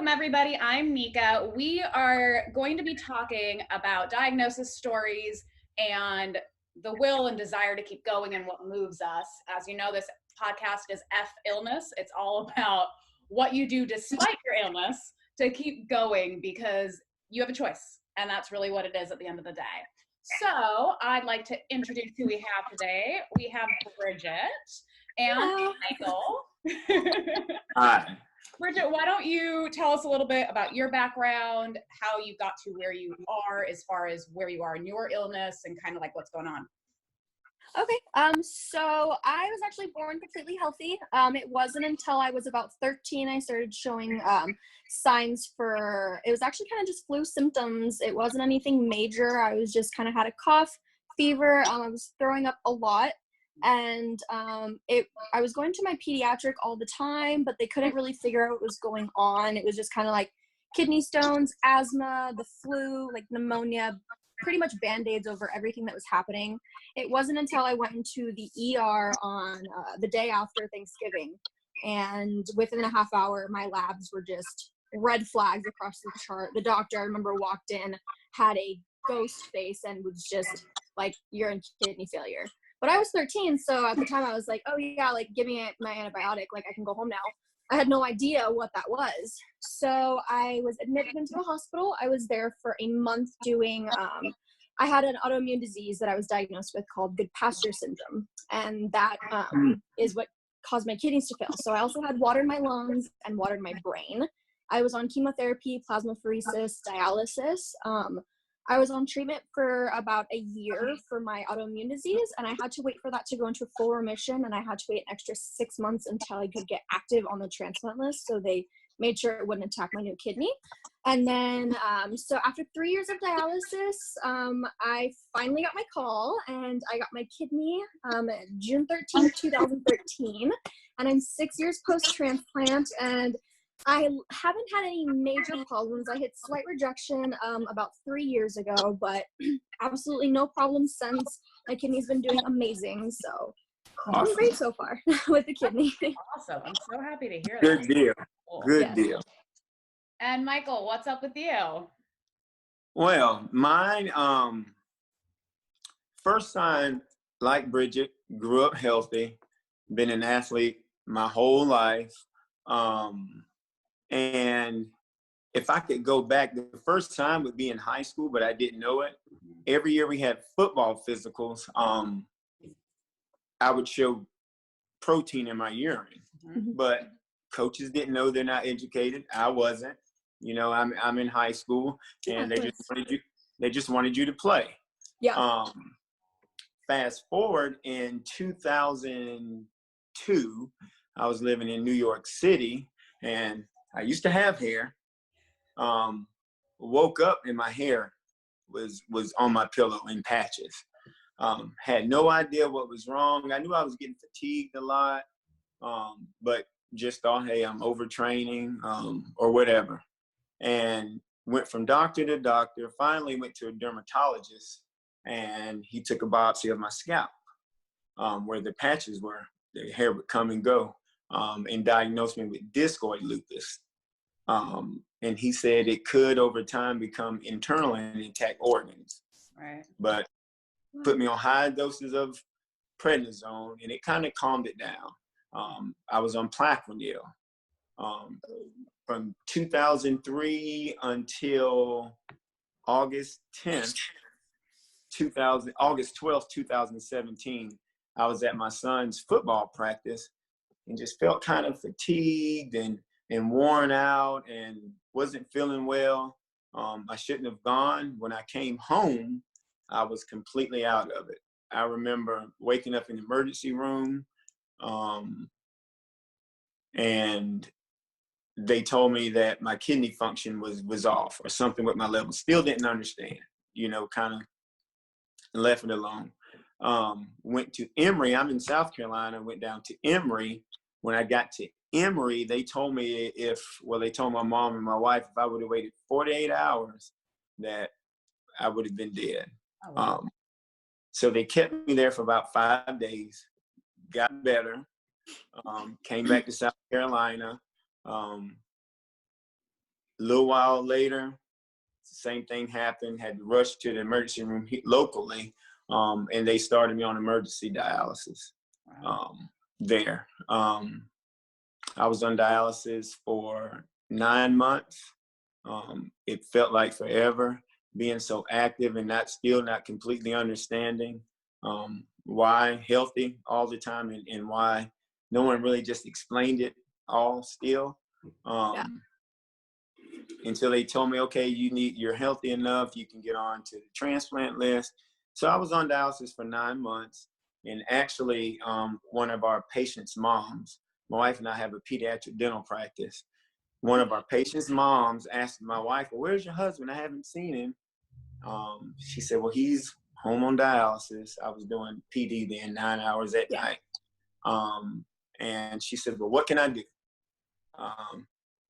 Welcome, everybody. I'm Nika. We are going to be talking about diagnosis stories and the will and desire to keep going and what moves us. As you know, this podcast is F Illness. It's all about what you do despite your illness to keep going because you have a choice. And that's really what it is at the end of the day. So I'd like to introduce who we have today. We have Bridget and Michael. Hi. Bridget, why don't you tell us a little bit about your background, how you got to where you are as far as where you are in your illness and kind of like what's going on. Okay, so I was actually born completely healthy. It wasn't until I was about 13 I started showing signs for, it was actually kind of just flu symptoms. It wasn't anything major. I was just kind of had a cough, fever. I was throwing up a lot. And I was going to my pediatric all the time, but they couldn't really figure out what was going on. It was just kind of like kidney stones, asthma, the flu, like pneumonia, pretty much Band-Aids over everything that was happening. It wasn't until I went into the ER on the day after Thanksgiving, and within a half hour, my labs were just red flags across the chart. The doctor, I remember, walked in, had a ghost face, and was just like, "You're in kidney failure." But I was 13, so at the time I was like, "Oh yeah, like give me my antibiotic, like I can go home now." I had no idea what that was. So I was admitted into the hospital. I was there for a month doing, I had an autoimmune disease that I was diagnosed with called Goodpasture syndrome. And that is what caused my kidneys to fail. So I also had water in my lungs and water in my brain. I was on chemotherapy, plasmapheresis, dialysis. I was on treatment for about a year for my autoimmune disease, and I had to wait for that to go into full remission, and I had to wait an extra 6 months until I could get active on the transplant list, so they made sure it wouldn't attack my new kidney. And then, so after 3 years of dialysis, I finally got my call, and I got my kidney June 13th, 2013, and I'm 6 years post-transplant, and I haven't had any major problems. I hit slight rejection about 3 years ago, but absolutely no problems since. My kidney's been doing amazing, so I'm great so far with the kidney. Awesome. I'm so happy to hear that. Good deal. Cool. Good deal. And Michael, what's up with you? Well, mine, first sign, like Bridget, grew up healthy, been an athlete my whole life. And if I could go back, the first time would be in high school, but I didn't know it. Every year we had football physicals. I would show protein in my urine, but coaches didn't know, they're not educated. I wasn't. You know, I'm in high school, and they just wanted you to play. Yeah. Fast forward in 2002, I was living in New York City, and I used to have hair. Woke up and my hair was on my pillow in patches. Had no idea what was wrong. I knew I was getting fatigued a lot, but just thought, hey, I'm overtraining or whatever. And went from doctor to doctor, finally went to a dermatologist, and he took a biopsy of my scalp where the patches were. The hair would come and go, and diagnosed me with discoid lupus. And he said it could over time become internal and attack organs. Right. But put me on high doses of prednisone, and it kind of calmed it down. I was on Plaquenil from 2003 until August 12th, 2017. I was at my son's football practice and just felt kind of fatigued and worn out and wasn't feeling well. I shouldn't have gone. When I came home, I was completely out of it. I remember waking up in the emergency room, and they told me that my kidney function was off or something with my levels. Still didn't understand, you know, kind of left it alone. Went to Emory. I'm in South Carolina. Went down to Emory. When I got to Emory, they told me they told my mom and my wife, if I would have waited 48 hours, that I would have been dead. Oh, wow. So they kept me there for about 5 days, got better, came back to South Carolina, A little while later, same thing happened. Had to rush to the emergency room locally, and they started me on emergency dialysis. There, I was on dialysis for 9 months. It felt like forever, being so active and still not completely understanding why healthy all the time, and why no one really just explained it all still. Until they told me, okay, you're healthy enough, you can get on to the transplant list. So I was on dialysis for 9 months, and actually one of our patients' moms, my wife and I have a pediatric dental practice. One of our patients' moms asked my wife, well, where's your husband? I haven't seen him. She said, well, he's home on dialysis. I was doing PD then, 9 hours at night. And she said, well, what can I do?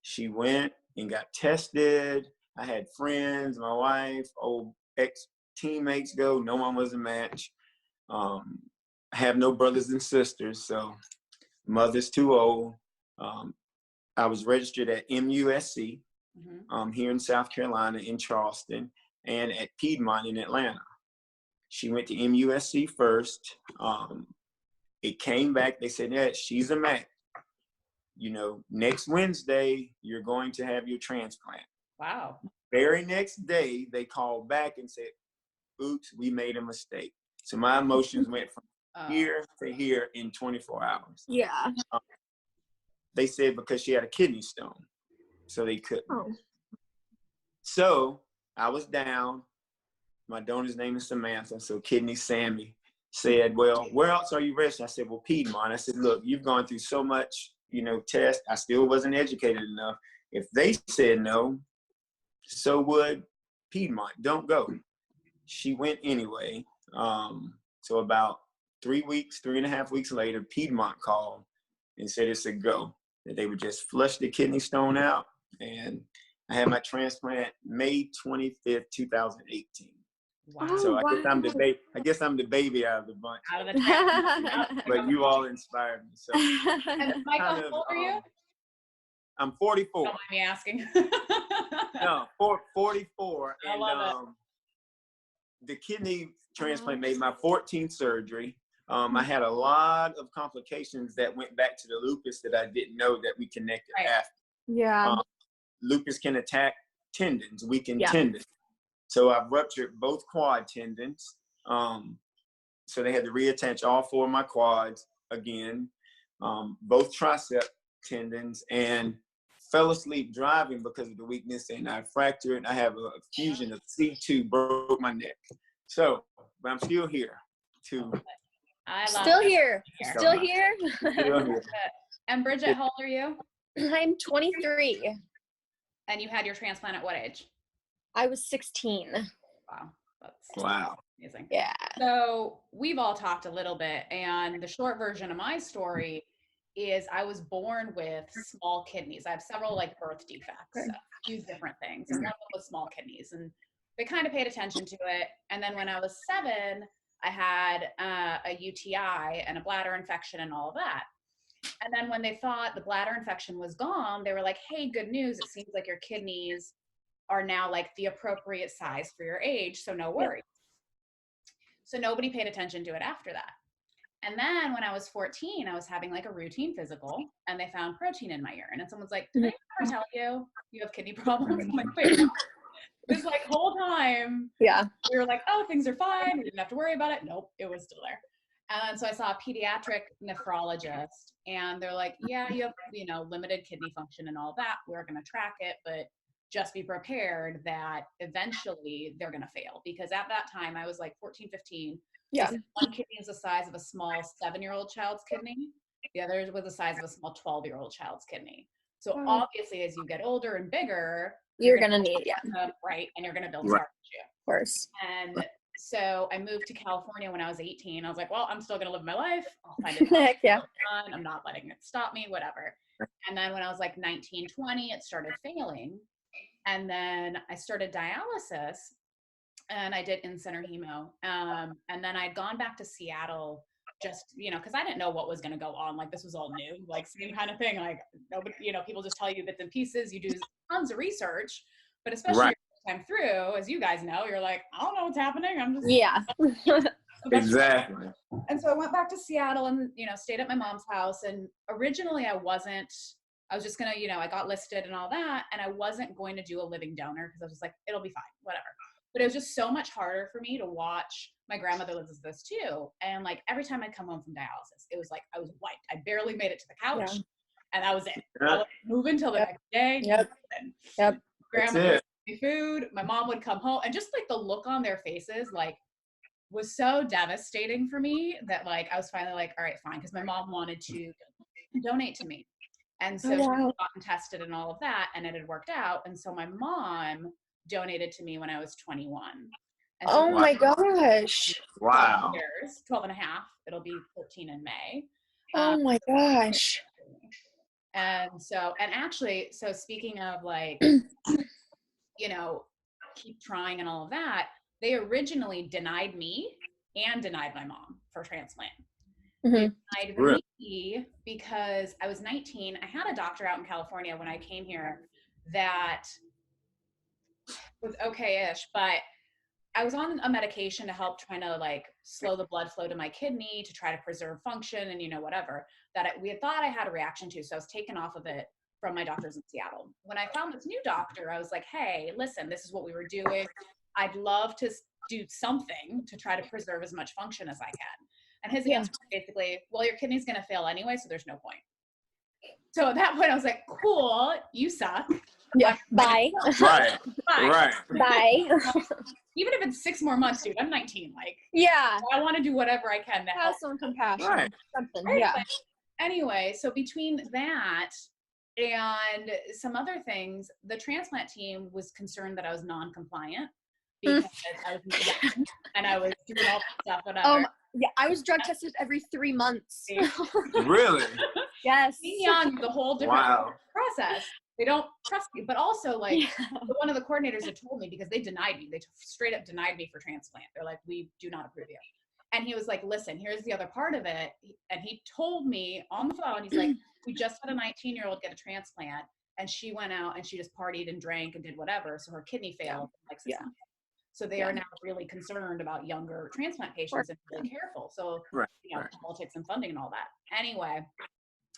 She went and got tested. I had friends, my wife, old ex-teammates go. No one was a match. I have no brothers and sisters, so mother's too old. I was registered at MUSC here in South Carolina, in Charleston, and at Piedmont in Atlanta. She went to MUSC first. It came back. They said, yeah, she's a match. Next Wednesday, you're going to have your transplant. Wow. Very next day, they called back and said, oops, we made a mistake. So my emotions went from here to here in 24 hours. Yeah. They said because she had a kidney stone, so they couldn't. So I was down. My donor's name is Samantha, so Kidney Sammy said, well, where else are you registered? I said, well, Piedmont. I said, look, you've gone through so much, tests. I still wasn't educated enough. If they said no, so would Piedmont. Don't go. She went anyway. So about 3.5 weeks later, Piedmont called and said it's a go, that they would just flush the kidney stone out. And I had my transplant May 25th, 2018. Wow. So I guess I'm the baby out of the bunch. Out of the transplant. But you all inspired me. So And Michael, how old are you? I'm 44. Don't mind me asking. No, 44. I love it. The kidney transplant made my 14th surgery. I had a lot of complications that went back to the lupus that I didn't know that we connected after. Yeah. Lupus can attack tendons, weaken tendons. So I've ruptured both quad tendons. So they had to reattach all 4 of my quads again, both tricep tendons, and fell asleep driving because of the weakness, and I fractured. I have a fusion of C2, broke my neck. So, but I'm still here. Still here. Still here. And Bridget, how old are you? I'm 23. And you had your transplant at what age? I was 16. Wow. That's amazing. Yeah. So we've all talked a little bit, and the short version of my story is I was born with small kidneys. I have several birth defects, a few different things, and one of them was small kidneys, and they kind of paid attention to it. And then when I was 7, I had a UTI and a bladder infection and all of that. And then when they thought the bladder infection was gone, they were like, hey, good news. It seems like your kidneys are now the appropriate size for your age, so no worries. So nobody paid attention to it after that. And then when I was 14, I was having a routine physical, and they found protein in my urine. And someone's like, did I ever tell you have kidney problems? I'm like, wait, what? This whole time, we were like, oh, things are fine. We didn't have to worry about it. Nope, it was still there. And so I saw a pediatric nephrologist, and they're like, yeah, you have, limited kidney function and all that. We're going to track it, but just be prepared that eventually they're going to fail. Because at that time, I was 14, 15. Yeah. One kidney is the size of a small 7-year-old child's kidney. The other was the size of a small 12-year-old child's kidney. So obviously, as you get older and bigger, you're going to need, right. And you're going to build scar tissue. Of course. And so I moved to California when I was 18. I was like, well, I'm still going to live my life. I'll find it. Heck yeah. I'm not letting it stop me, whatever. And then when I was 19, 20, it started failing. And then I started dialysis, and I did in-center hemo. And then I'd gone back to Seattle just, you know, because I didn't know what was going to go on. Like, this was all new, like same kind of thing. Like, nobody, you know, people just tell you bits and pieces. You do tons of research, but especially Right. your first time through, as you guys know, you're like, I don't know what's happening. I'm just Exactly. And so I went back to Seattle and, you know, stayed at my mom's house. And originally I was just going to, you know, I got listed and all that. And I wasn't going to do a living donor because I was just like, it'll be fine, whatever. But it was just so much harder for me to watch. My grandmother lives with this too. And like every time I'd come home from dialysis, it was like I was wiped. I barely made it to the couch. And that was it. I would move until the next day. Grandma would give me food. My mom would come home. And just like the look on their faces, like, was so devastating for me that like I was finally like, all right, fine, because my mom wanted to donate to me, and so she had gotten tested and all of that, and it had worked out, and so my mom donated to me when I was 21. And so my gosh! Wow. 12 and a half. It'll be 13 in May. Oh my gosh! And so, and actually, so speaking of like, you know, keep trying and all of that. They originally denied me and denied my mom for transplant. They denied me because I was 19. I had a doctor out in California when I came here that was okay-ish, but I was on a medication to help trying to like slow the blood flow to my kidney to try to preserve function and, you know, whatever that we had thought I had a reaction to. So I was taken off of it from my doctors in Seattle. When I found this new doctor, I was like, hey, listen, this is what we were doing. I'd love to do something to try to preserve as much function as I can. And his answer was basically, well, your kidney's going to fail anyway, so there's no point. So at that point, I was like, cool, you suck. Yeah, bye. Right. Bye. Bye. Even if it's 6 more months, dude, I'm 19. Like, I want to do whatever I can to have help. some compassion. Right. Something, Right? But anyway, so between that and some other things, the transplant team was concerned that I was non-compliant because I was young and I was doing all that stuff, whatever. I was drug tested every 3 months. Really? Yes. Being young is a whole different process. They don't trust you, but also like one of the coordinators had told me because they denied me. They straight up denied me for transplant. They're like, we do not approve you. And he was like, listen, here's the other part of it. And he told me on the phone, he's like, we just had a 19-year-old get a transplant and she went out and she just partied and drank and did whatever. So her kidney failed like 6 months. So they are now really concerned about younger transplant patients and really careful. So, you know, politics and funding and all that. Anyway,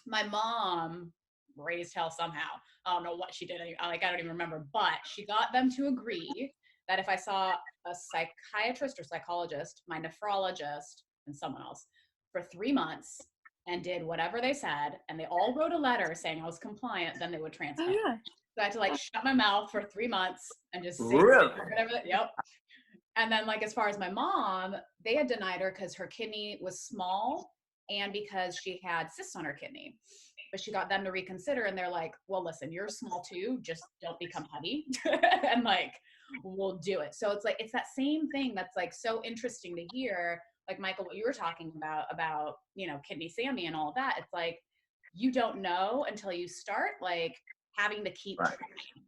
my mom raised hell somehow. I don't know what she did. I don't even remember, but she got them to agree that if I saw a psychiatrist or psychologist, my nephrologist, and someone else for 3 months and did whatever they said, and they all wrote a letter saying I was compliant, then they would transplant. So I had to like shut my mouth for 3 months and just say whatever. And then like, as far as my mom, they had denied her because her kidney was small and because she had cysts on her kidney. But she got them to reconsider and they're like, well, listen, you're small too, just don't become heavy and like, we'll do it. So it's like, it's that same thing that's like so interesting to hear, like Michael, what you were talking about, you know, Kidney Sammy and all of that. It's like, you don't know until you start like having to keep trying,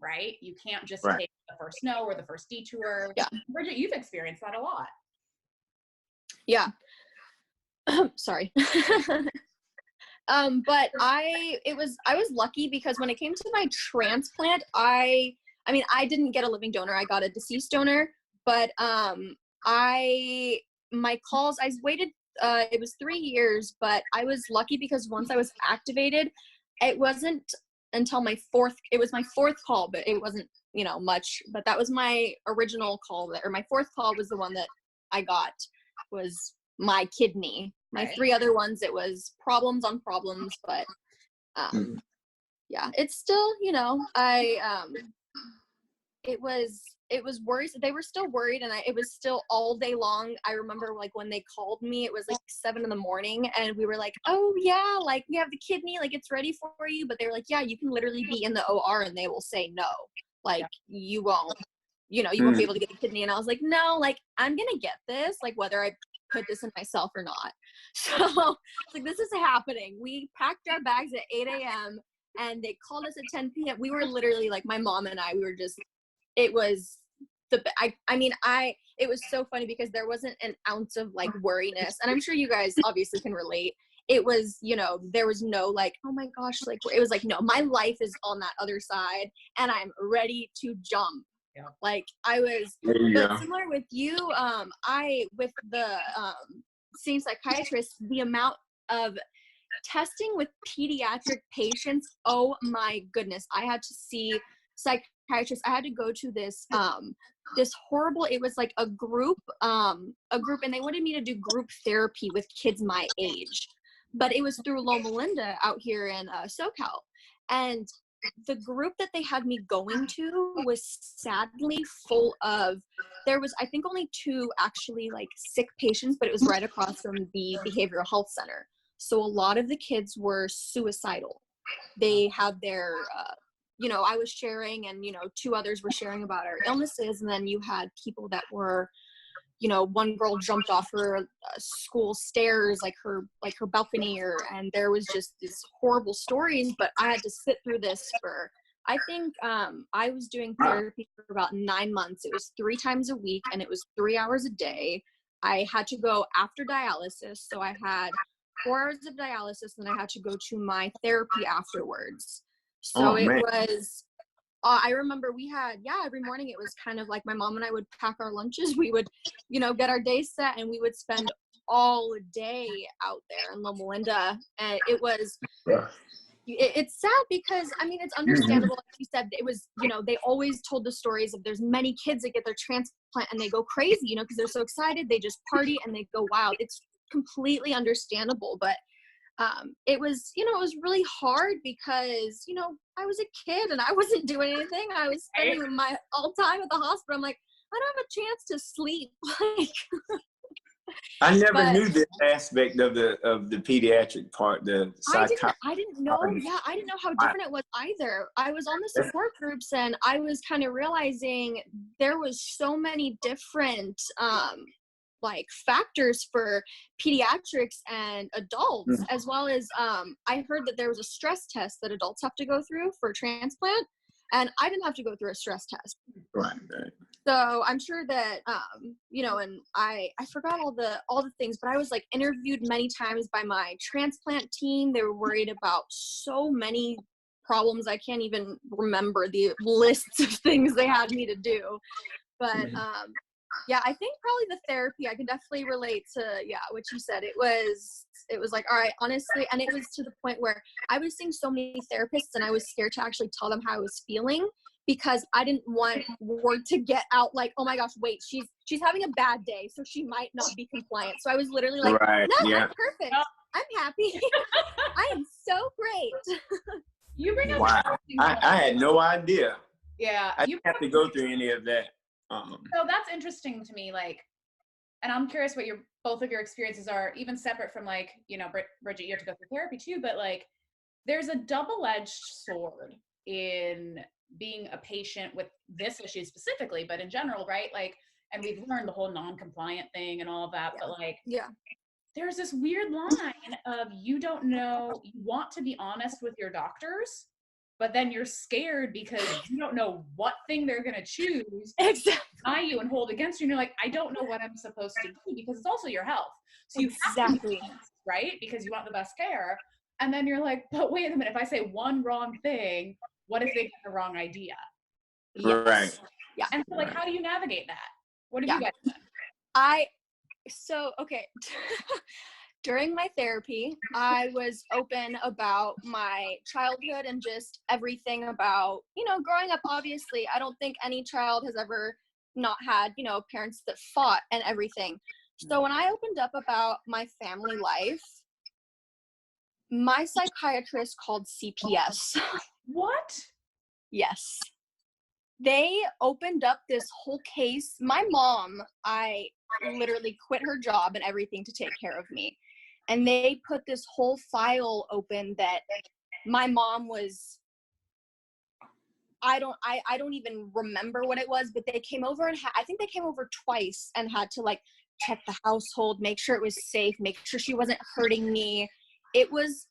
right? You can't just take the first no or the first detour. Bridget, you've experienced that a lot. Yeah. Sorry. But I was lucky because when it came to my transplant, I mean, I didn't get a living donor. I got a deceased donor, but my calls, I waited, it was 3 years, but I was lucky because once I was activated, it wasn't until it was my fourth call, but it wasn't, you know, much, but that was my original call or my fourth call was the one that I got was my kidney. My 3 other ones, it was problems on problems, but yeah, it's still, you know, it was worries. They were still worried and it was still all day long. I remember like when they called me, it was like 7 a.m. and we were like, oh yeah, like we have the kidney, like it's ready for you. But they were like, yeah, you can literally be in the OR and they will say no, like you won't, you know, you won't be able to get the kidney. And I was like, no, like I'm going to get this, like whether I put this in myself or not. So it's like, this is happening. We packed our bags at 8 a.m. and they called us at 10 p.m. We were literally like, my mom and I, we were just, it was it was so funny because there wasn't an ounce of like worriness, and I'm sure you guys obviously can relate. It was, you know, there was no like, oh my gosh, like, it was like, no, my life is on that other side and I'm ready to jump. Yeah. Like I was, but similar with you, with the seeing psychiatrists, the amount of testing with pediatric patients, oh my goodness, I had to see psychiatrists. I had to go to this this horrible, it was like a group, and they wanted me to do group therapy with kids my age, but it was through Loma Linda out here in SoCal. And the group that they had me going to was sadly full of, there was I think only 2 actually like sick patients, but it was right across from the behavioral health center. So a lot of the kids were suicidal. They had their you know, I was sharing, and you know, 2 others were sharing about our illnesses, and then you had people that were, you know, one girl jumped off her school stairs, like her balcony, and there was just these horrible stories. But I had to sit through this for, I think I was doing therapy for about 9 months. It was 3 times a week, and it was 3 hours a day. I had to go after dialysis, so I had 4 hours of dialysis, and I had to go to my therapy afterwards. So it was, I remember we had, every morning it was kind of like my mom and I would pack our lunches. We would, you know, get our day set, and we would spend all day out there in Loma Linda. And it was, it's sad because, I mean, it's understandable. Like you said, it was, you know, they always told the stories of there's many kids that get their transplant and they go crazy, you know, because they're so excited. They just party and they go wild. It's completely understandable. But it was, you know, it was really hard because, you know, I was a kid and I wasn't doing anything. I was spending my all time at the hospital. I'm like, I don't have a chance to sleep. Like, I never knew this aspect of the pediatric part, the psychiatry. I didn't know. Yeah, I didn't know how different it was either. I was on the support groups, and I was kind of realizing there was so many different like factors for pediatrics and adults, as well as I heard that there was a stress test that adults have to go through for transplant, and I didn't have to go through a stress test. Right. So I'm sure that you know, and I forgot all the things, but I was like interviewed many times by my transplant team. They were worried about so many problems. I can't even remember the lists of things they had me to do, but yeah, I think probably the therapy, I can definitely relate to, what you said. It was like, all right, honestly, and it was to the point where I was seeing so many therapists and I was scared to actually tell them how I was feeling, because I didn't want word to get out like, oh my gosh, wait, she's having a bad day, so she might not be compliant. So I was literally like, I'm perfect. I'm happy. I am so great. You bring up I had no idea. Yeah. I didn't have to go through any of that. So that's interesting to me, like, and I'm curious what both of your experiences are, even separate from like, you know, Bridget, you have to go through therapy too, but like, there's a double-edged sword in being a patient with this issue specifically, but in general, right? Like, and we've learned the whole non-compliant thing and all of that, but like, there's this weird line of you don't know, you want to be honest with your doctors, but then you're scared because you don't know what thing they're going to choose to deny you and hold against you. And you're like, I don't know what I'm supposed to do, because it's also your health. So you have to be honest, right? Because you want the best care. And then you're like, but wait a minute, if I say one wrong thing, what if they get the wrong idea? Right. Yeah. And so like, how do you navigate that? What have you guys done? Okay. During my therapy, I was open about my childhood and just everything about, you know, growing up. Obviously, I don't think any child has ever not had, you know, parents that fought and everything. So when I opened up about my family life, my psychiatrist called CPS. What? Yes. They opened up this whole case. My mom, I literally quit her job and everything to take care of me. And they put this whole file open that my mom was, I don't even remember what it was, but they came over and I think they came over twice and had to like check the household, make sure it was safe, make sure she wasn't hurting me. It was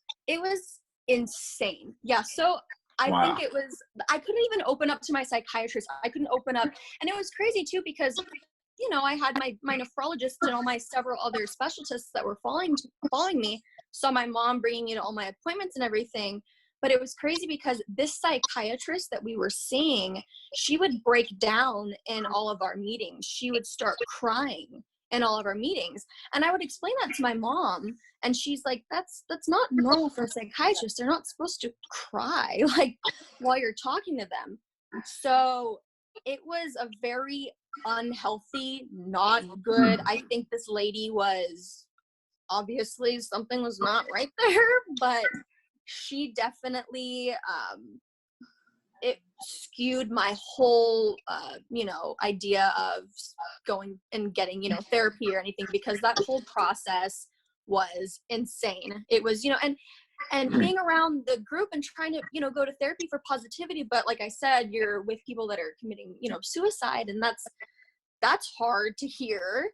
insane. Yeah. So I Wow. think it was, I couldn't even open up to my psychiatrist. I couldn't open up. And it was crazy too, because, you know, I had my nephrologist and all my several other specialists that were following me. Saw my mom bringing in all my appointments and everything. But it was crazy because this psychiatrist that we were seeing, she would break down in all of our meetings. She would start crying in all of our meetings. And I would explain that to my mom. And she's like, that's not normal for a psychiatrist. They're not supposed to cry like while you're talking to them. So it was a very unhealthy, not good. I think this lady was, obviously something was not right there, but she definitely, it skewed my whole, you know, idea of going and getting, you know, therapy or anything, because that whole process was insane. It was, you know, and being around the group and trying to, you know, go to therapy for positivity. But like I said, you're with people that are committing, you know, suicide, and that's hard to hear.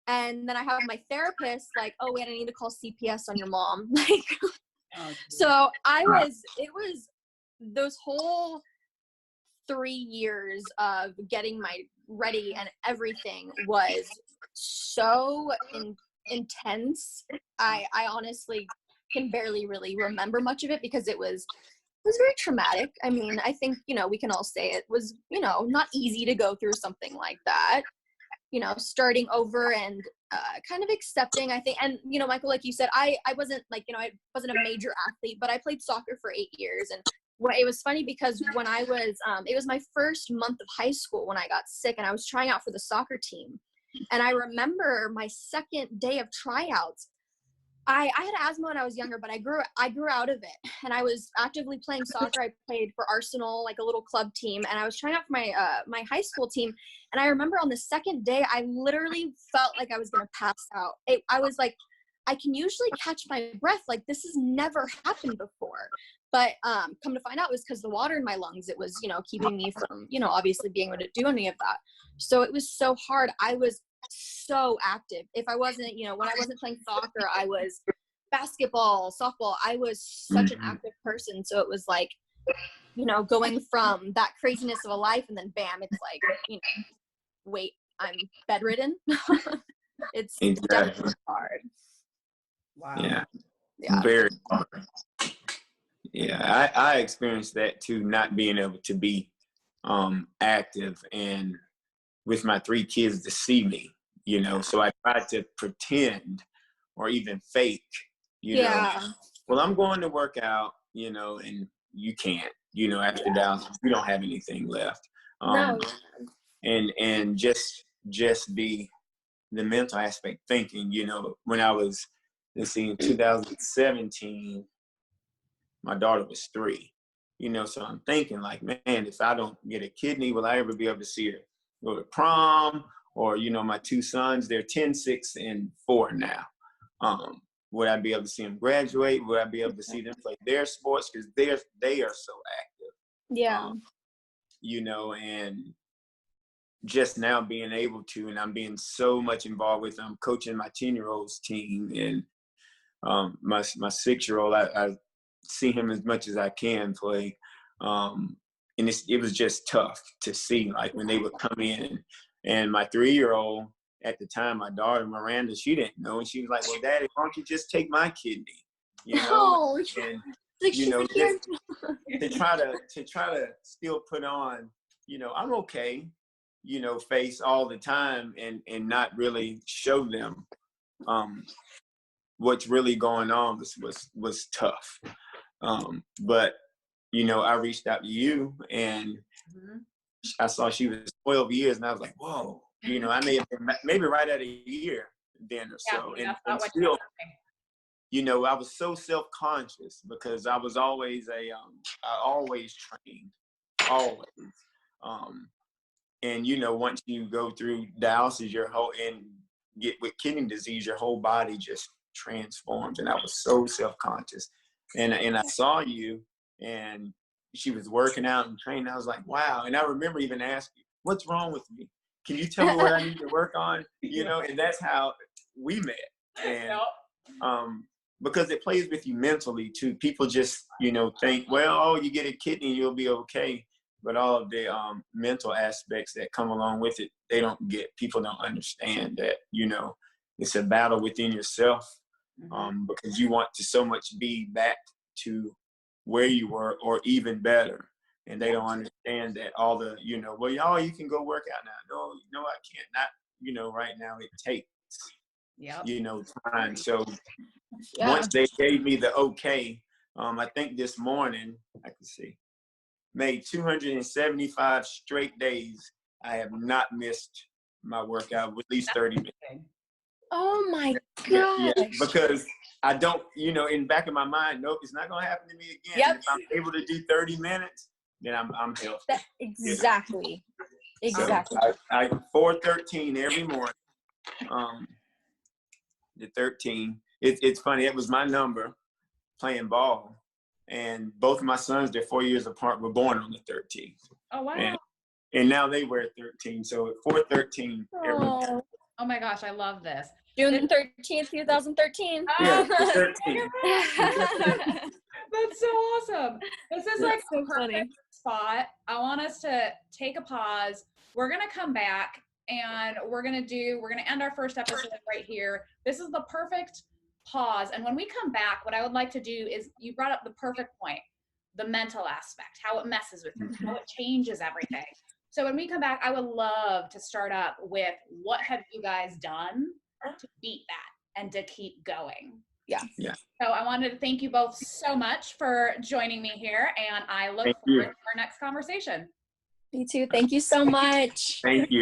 And then I have my therapist like, oh wait, I need to call CPS on your mom. Like, so it was those whole 3 years of getting my ready and everything was so intense. I honestly can barely really remember much of it because it was very traumatic. I mean, I think, you know, we can all say it was, you know, not easy to go through something like that, you know, starting over and kind of accepting, I think. And, you know, Michael, like you said, I wasn't like, you know, I wasn't a major athlete, but I played soccer for 8 years. And it was funny because when I was, it was my first month of high school when I got sick, and I was trying out for the soccer team. And I remember my second day of tryouts, I had asthma when I was younger, but I grew out of it, and I was actively playing soccer. I played for Arsenal, like a little club team, and I was trying out for my my high school team. And I remember on the second day, I literally felt like I was gonna pass out. I was like, I can usually catch my breath. Like, this has never happened before. But come to find out, it was because the water in my lungs, it was, you know, keeping me from, you know, obviously being able to do any of that. So it was so hard. I was so active. If I wasn't, you know, when I wasn't playing soccer, I was basketball, softball. I was such an active person. So it was like, you know, going from that craziness of a life, and then bam, it's like, you know, wait, I'm bedridden. It's definitely hard. Wow. Yeah. Very hard. Yeah, I experienced that too, not being able to be active, and with my 3 kids to see me, you know. So I tried to pretend or even fake, you know. Well, I'm going to work out, you know, and you can't, you know, after dialysis, you don't have anything left. No. And just the mental aspect, thinking, you know, when I was, let's see, in 2017, my daughter was 3, you know, so I'm thinking like, man, if I don't get a kidney, will I ever be able to see her go to prom? Or, you know, my 2 sons, they're 10, 6, and 4 now. Would I be able to see them graduate? Would I be able to see them play their sports? Because they are so active. Yeah. You know, and just now being able to, and I'm being so much involved with, I'm coaching my 10-year-old's team, and my 6-year-old, I see him as much as I can play. And it was just tough to see, like when they would come in, and my 3-year-old at the time, my daughter Miranda, she didn't know, and she was like, "Well, Daddy, why don't you just take my kidney?" You know, oh, and you know, just to try to still put on, you know, I'm okay, you know, face all the time, and not really show them what's really going on was tough. But you know, I reached out to you, and I saw she was 12 years, and I was like, whoa, you know, I may have been maybe right at a year then or so. And still, you know, I was so self-conscious because I was always I always trained, always. And, you know, once you go through dialysis, and get with kidney disease, your whole body just transforms. And I was so self-conscious. And I saw you, and she was working out and training. I was like, wow. And I remember even asking, what's wrong with me? Can you tell me what I need to work on? You know, and that's how we met. And because it plays with you mentally too. People just, think, well, oh, you get a kidney, you'll be okay. But all of the mental aspects that come along with it, they don't get. People don't understand that, it's a battle within yourself, because you want to so much be back to where you were or even better. And they don't understand that all the, well, y'all, you can go work out now. No, I can't. Not, right now it takes, time. So once they gave me the okay, I think this morning, I can see, made 275 straight days. I have not missed my workout with at least 30 minutes. Oh my gosh. Yeah, because I don't, in the back of my mind, nope, it's not going to happen to me again. Yep. If I'm able to do 30 minutes, then I'm healthy. Exactly. Exactly. So I 4:13 every morning. The 13. It's funny. It was my number playing ball. And both of my sons, they're 4 years apart, were born on the 13th. Oh, wow. And now they wear 13. So at 4:13 every morning. Oh my gosh, I love this. June 13th, 2013. Yeah, 13. That's so awesome. This is like so a perfect spot. I want us to take a pause. We're going to come back and we're going to end our first episode right here. This is the perfect pause. And when we come back, what I would like to do is, you brought up the perfect point, the mental aspect, how it messes with you, how it changes everything. So when we come back, I would love to start up with, what have you guys done to beat that and to keep going? Yeah. So I wanted to thank you both so much for joining me here, and I look forward to our next conversation. Me too. Thank you so much. Thank you.